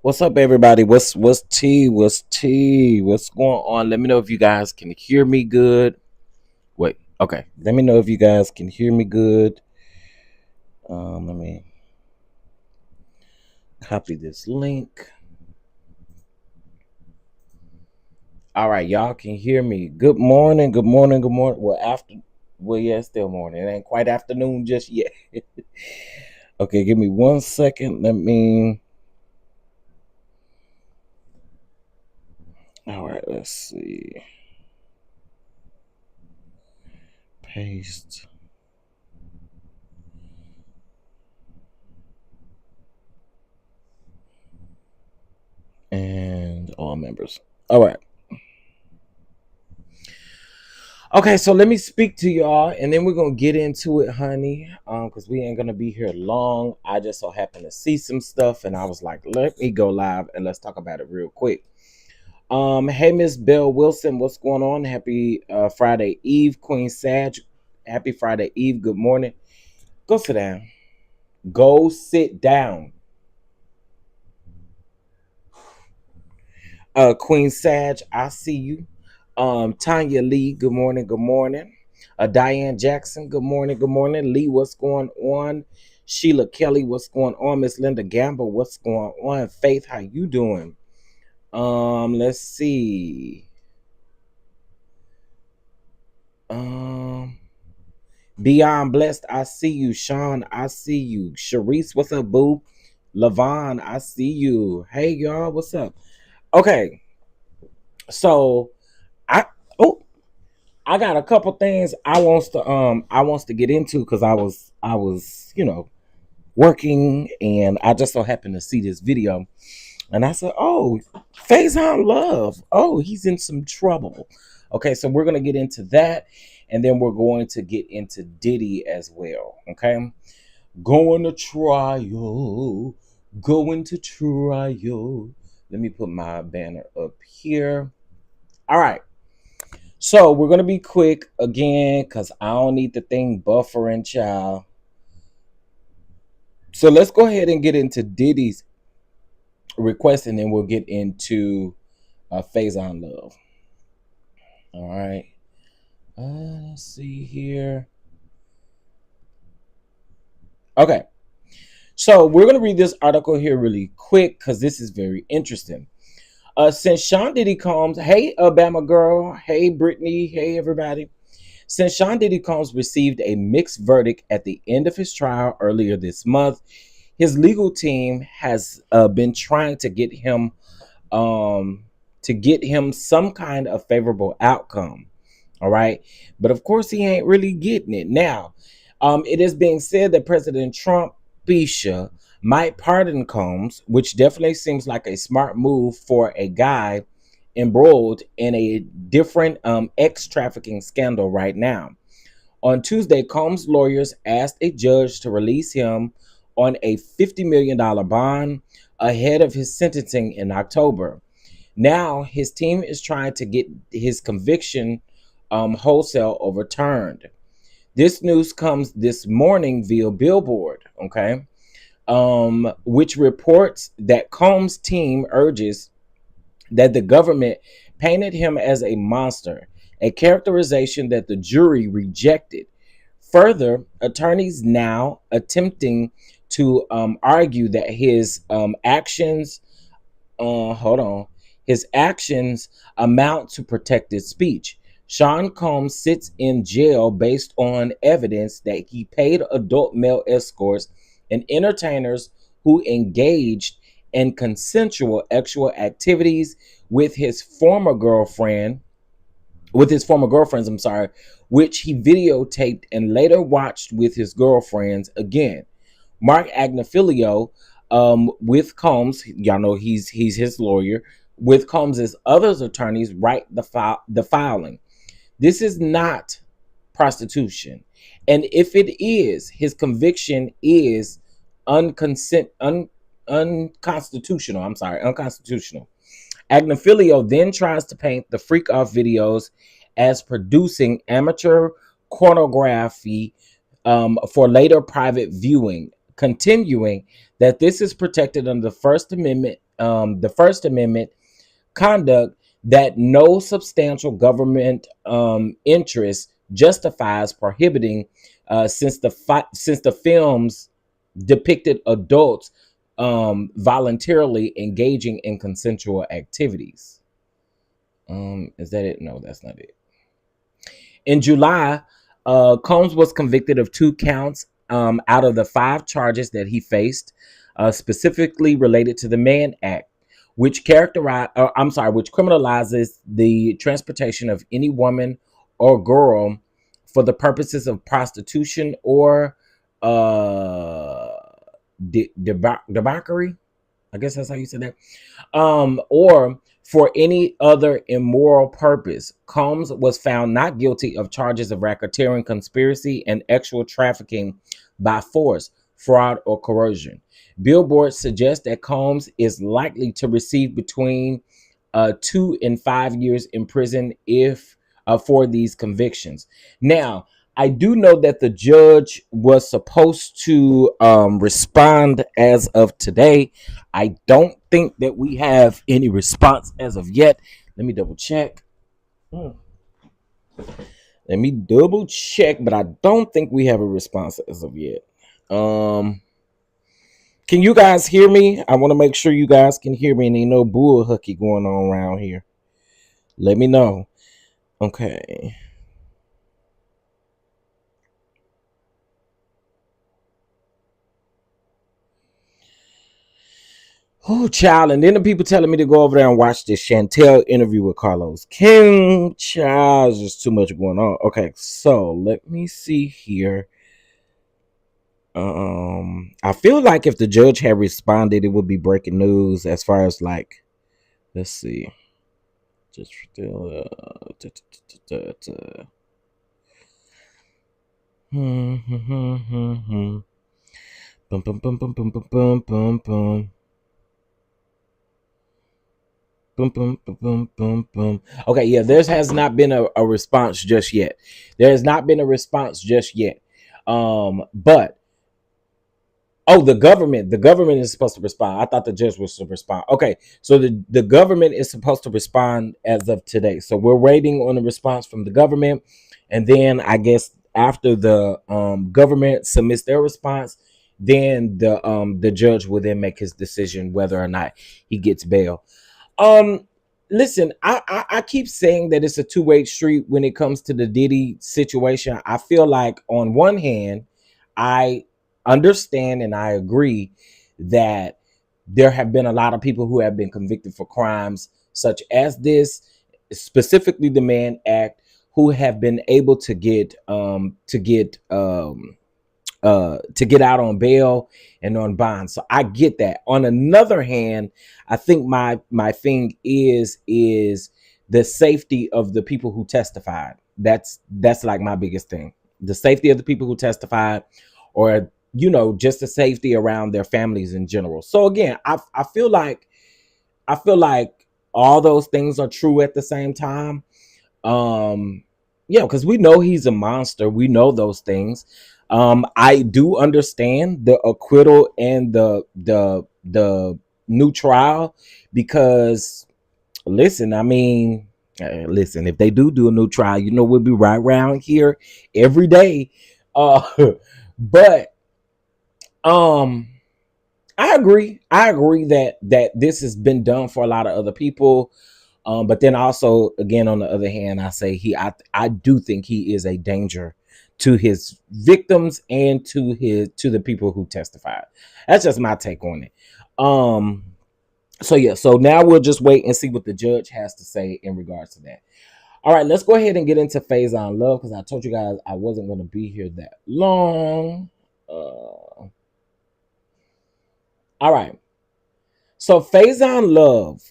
What's up, everybody? What's tea? What's tea? What's going on? Let me know if you guys can hear me good. Wait, okay. Let me know if you guys can hear me good. Let me copy this link. All right, y'all can hear me. Good morning. Good morning. Good morning. Yeah, it's still morning. It ain't quite afternoon just yet. Okay, give me 1 second. All right, let's see. Paste. And all members. All right. Okay, so let me speak to y'all, and then we're gonna get into it, honey. Because we ain't gonna be here long. I just so happened to see some stuff, and I was like, let me go live and let's talk about it real quick. Hey, Miss Belle Wilson, what's going on? Happy Friday Eve, Queen Sag. Happy Friday Eve. Good morning. Go sit down. Go sit down. Queen Sag, I see you. Tanya Lee, good morning, good morning. Diane Jackson, good morning, good morning. Lee, what's going on? Sheila Kelly, what's going on? Miss Linda Gamble, what's going on? Faith, how you doing? Let's see. Um, Beyond Blessed, I see you. Sean, I see you. Sharice, what's up, boo? Lavon, I see you. Hey, y'all, what's up? Okay, so I oh I got a couple things I wants to get into because I was working, and I just so happened to see this video, and I said, oh, Faision Love, oh, he's in some trouble. Okay, so we're gonna get into that, and then we're going to get into Diddy as well. Okay, going to trial, going to trial. Let me put my banner up here. All right. So we're gonna be quick again because I don't need the thing buffering, child. So let's go ahead and get into Diddy's request, and then we'll get into Faison Love. All right. Let's see here. Okay. So we're gonna read this article here really quick because this is very interesting. Since Sean Diddy Combs, hey Alabama girl, hey Brittany, hey everybody. Since Sean Diddy Combs received a mixed verdict at the end of his trial earlier this month, his legal team has been trying um, to get him some kind of favorable outcome. All right, but of course he ain't really getting it now. It is being said that President Trump, Bisha, might pardon Combs, which definitely seems like a smart move for a guy embroiled in a different ex trafficking scandal right now. On Tuesday, Combs' lawyers asked a judge to release him on a $50 million bond ahead of his sentencing in October. Now, his team is trying to get his conviction wholesale overturned. This news comes this morning via Billboard, okay, which reports that Combs' team urges that the government painted him as a monster, a characterization that the jury rejected. Further, attorneys now attempting to argue that hold on, his actions amount to protected speech. Sean Combs sits in jail based on evidence that he paid adult male escorts and entertainers who engaged in consensual sexual activities with his former girlfriend, I'm sorry, which he videotaped and later watched with his girlfriends again. Mark Agnifilio, with Combs, y'all know he's his lawyer. With Combs's other attorneys, write the filing. This is not prostitution, and if it is, his conviction is unconstitutional. I'm sorry, unconstitutional. Agnifilio then tries to paint the freak off videos as producing amateur pornography for later private viewing, continuing that this is protected under the First Amendment the First Amendment conduct that no substantial government interest justifies prohibiting, since the films depicted adults voluntarily engaging in consensual activities. Is that it? No, that's not it. In July, Combs was convicted of 2 counts out of the 5 charges that he faced, specifically related to the Mann Act, which which criminalizes the transportation of any woman or girl for the purposes of prostitution or debauchery. I guess that's how you say that. Or for any other immoral purpose. Combs was found not guilty of charges of racketeering, conspiracy, and actual trafficking by force, fraud, or coercion. Billboard suggests that Combs is likely to receive between 2 and 5 years in prison if for these convictions. Now, I do know that the judge was supposed to respond as of today. I don't think that we have any response as of yet. Let me double check. Let me double check, but I don't think we have a response as of yet. Can you guys hear me? I want to make sure you guys can hear me and ain't no bull hooky going on around here. Let me know. Okay. Oh, child. And then the people telling me to go over there and watch this Chantel interview with Carlos King. Child, there's just too much going on. Okay, so let me see here. I feel like if the judge had responded, it would be breaking news as far as like, let's see. Just still Bum bum bum bum bum bum bum bum bum. Boom, boom, boom, boom, boom, boom. Okay, yeah, there has not been a response just yet. There has not been a response just yet. But the government is supposed to respond. I thought the judge was to respond. Okay, so the government is supposed to respond as of today. So we're waiting on a response from the government, and then I guess after the government submits their response, then the judge will then make his decision whether or not he gets bail. Listen, I keep saying that it's a two-way street when it comes to the Diddy situation. I feel like on one hand, I understand and I agree that there have been a lot of people who have been convicted for crimes such as this, specifically the Mann Act, who have been able to get out on bail and on bond. So I get that. On another hand, I think my thing is the safety of the people who testified. That's like my biggest thing. The safety of the people who testified, or just the safety around their families in general. So again, I feel like all those things are true at the same time. Because we know he's a monster. We know those things. I do understand the acquittal and the new trial, because listen, I mean, listen, if they do a new trial, we'll be right around here every day. But I agree that this has been done for a lot of other people. But then also, again, on the other hand, I say I do think he is a danger to his victims and to the people who testified. That's just my take on it. So now we'll just wait and see what the judge has to say in regards to that. All right, let's go ahead and get into Faision Love, because I told you guys I wasn't going to be here that long. All right. So Faision Love.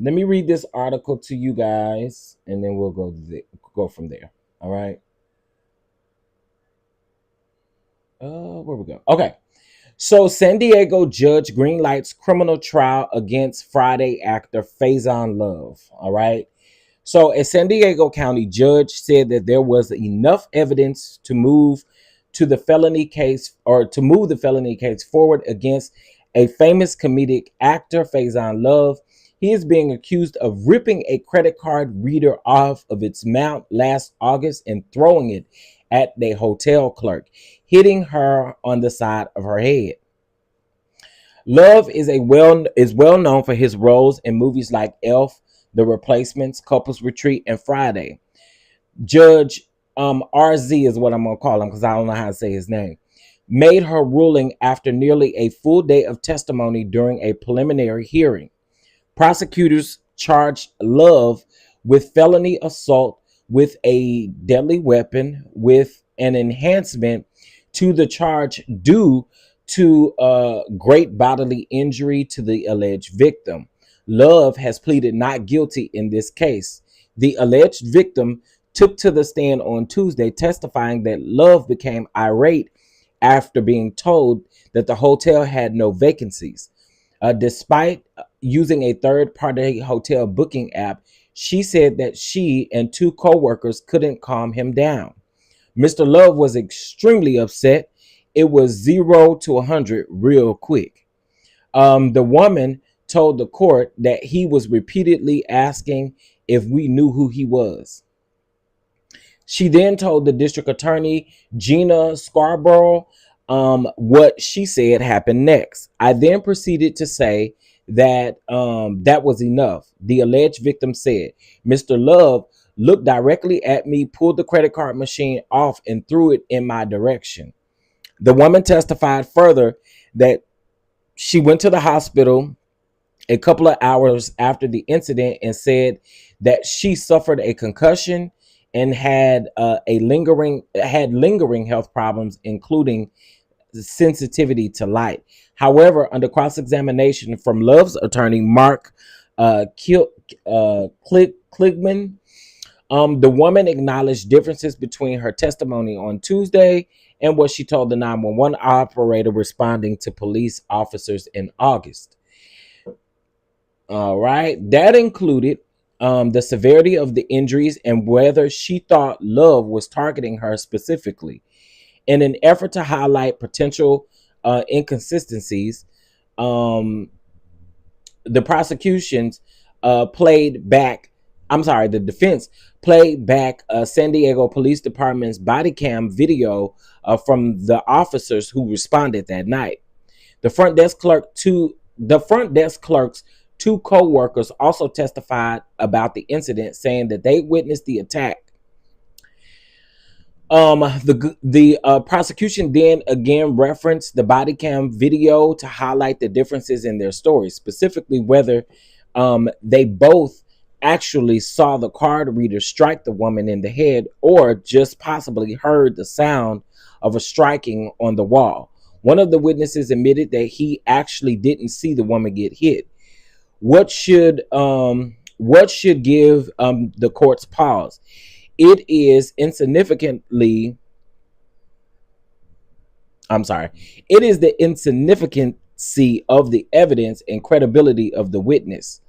Let me read this article to you guys, and then we'll go from there. All right. Where we go? Okay. So San Diego judge greenlights criminal trial against Friday actor Faision Love. All right. So a San Diego County judge said that there was enough evidence to move the felony case forward against a famous comedic actor, Faision Love. He is being accused of ripping a credit card reader off of its mount last August and throwing it at the hotel clerk, hitting her on the side of her head. Love is well known for his roles in movies like Elf, The Replacements, Couples Retreat, and Friday. Judge RZ is what I'm gonna call him because I don't know how to say his name. Made her ruling after nearly a full day of testimony during a preliminary hearing. Prosecutors charged Love with felony assault with a deadly weapon with an enhancement to the charge due to great bodily injury to the alleged victim. Love has pleaded not guilty in this case. The alleged victim took to the stand on Tuesday, testifying that Love became irate after being told that the hotel had no vacancies. Despite using a third-party hotel booking app, she said that she and two co-workers couldn't calm him down. Mr. Love was extremely upset. It was 0 to 100 real quick. The woman told the court that he was repeatedly asking if we knew who he was. She then told the district attorney, Gina Scarborough, what she said happened next. I then proceeded to say that that was enough. The alleged victim said, Mr. Love looked directly at me, pulled the credit card machine off, and threw it in my direction. The woman testified further that she went to the hospital a couple of hours after the incident and said that she suffered a concussion and had lingering health problems, including sensitivity to light. However, under cross-examination from Love's attorney, Mark Kligman, the woman acknowledged differences between her testimony on Tuesday and what she told the 911 operator responding to police officers in August. All right, that included the severity of the injuries and whether she thought Love was targeting her specifically. In an effort to highlight potential inconsistencies, the defense played back San Diego Police Department's body cam video from the officers who responded that night. The front desk clerk's two co-workers also testified about the incident, saying that they witnessed the attack. The prosecution then again referenced the body cam video to highlight the differences in their stories, specifically whether they both actually saw the card reader strike the woman in the head or just possibly heard the sound of a striking on the wall. One of the witnesses admitted that he actually didn't see the woman get hit. What should give the court's pause? It is the insignificancy of the evidence and credibility of the witness.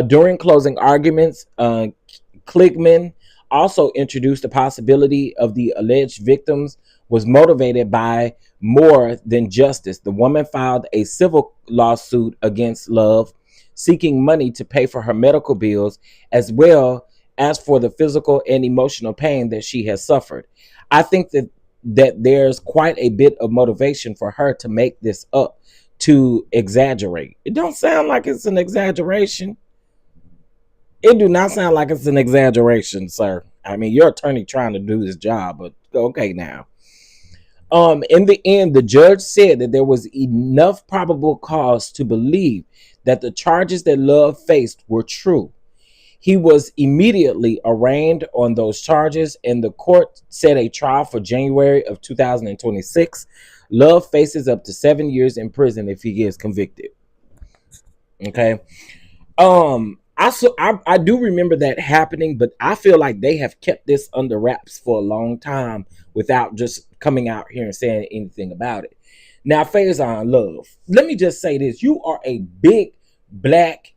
During closing arguments, Kligman also introduced the possibility of the alleged victims was motivated by more than justice. The woman filed a civil lawsuit against Love, seeking money to pay for her medical bills as well as for the physical and emotional pain that she has suffered. I think that there's quite a bit of motivation for her to make this up, to exaggerate. It don't sound like it's an exaggeration. It do not sound like it's an exaggeration, sir. I mean, your attorney trying to do his job, but okay now. In the end, the judge said that there was enough probable cause to believe that the charges that Love faced were true. He was immediately arraigned on those charges, and the court set a trial for January of 2026. Love faces up to 7 years in prison if he gets convicted. Okay. I do remember that happening, but I feel like they have kept this under wraps for a long time without just coming out here and saying anything about it. Now, Fazion Love, let me just say this. You are a big, black,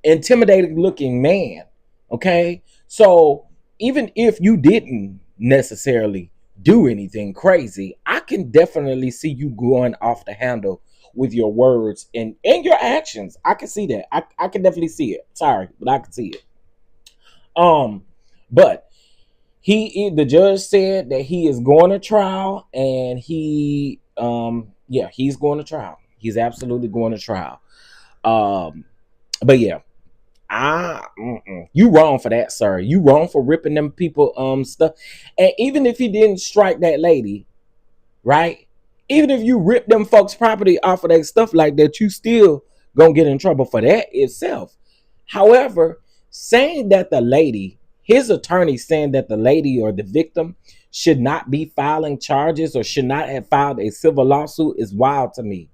intimidating looking man. Okay. So even if you didn't necessarily do anything crazy, I can definitely see you going off the handle with your words and your actions. I can see that. I can definitely see it. Sorry, but I can see it. But the judge said that he is going to trial, and yeah, he's going to trial. He's absolutely going to trial. But yeah, you wrong for that, sir. You wrong for ripping them people stuff. And even if he didn't strike that lady, right? Even if you rip them folks' property off of their stuff like that, you still gonna get in trouble for that itself. However, saying that the lady, his attorney saying that the lady or the victim should not be filing charges or should not have filed a civil lawsuit is wild to me.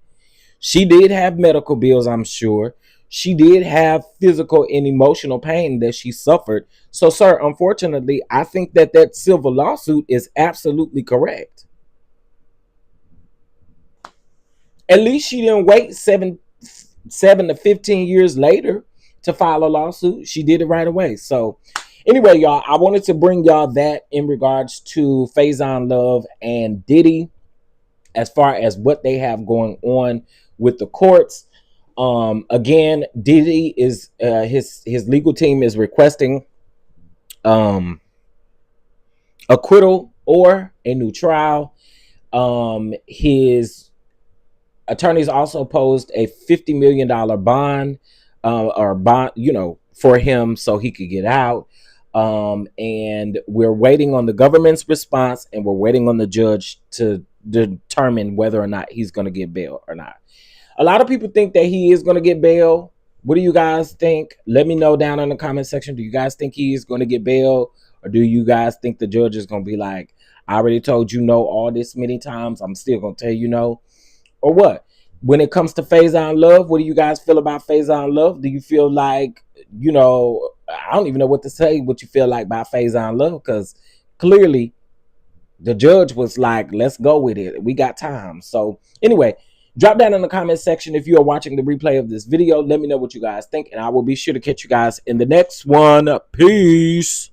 She did have medical bills, I'm sure. She did have physical and emotional pain that she suffered. So, sir, unfortunately, I think that civil lawsuit is absolutely correct. At least she didn't wait 7 to 15 years later to file a lawsuit. She did it right away. So anyway, y'all, I wanted to bring y'all that in regards to Faision Love and Diddy as far as what they have going on with the courts. Again, Diddy is his legal team is requesting acquittal or a new trial. His attorneys also posed a $50 million bond, for him so he could get out. And we're waiting on the government's response, and we're waiting on the judge to determine whether or not he's going to get bail or not. A lot of people think that he is going to get bail. What do you guys think? Let me know down in the comment section. Do you guys think he is going to get bail, or do you guys think the judge is going to be like, I already told you no all this many times, I'm still going to tell you no? Or what? When it comes to Faision Love, what do you guys feel about Faision Love? Do you feel like, I don't even know what to say, what you feel like about Faision Love, because clearly the judge was like, let's go with it. We got time. So anyway, drop down in the comment section if you are watching the replay of this video. Let me know what you guys think, and I will be sure to catch you guys in the next one. Peace.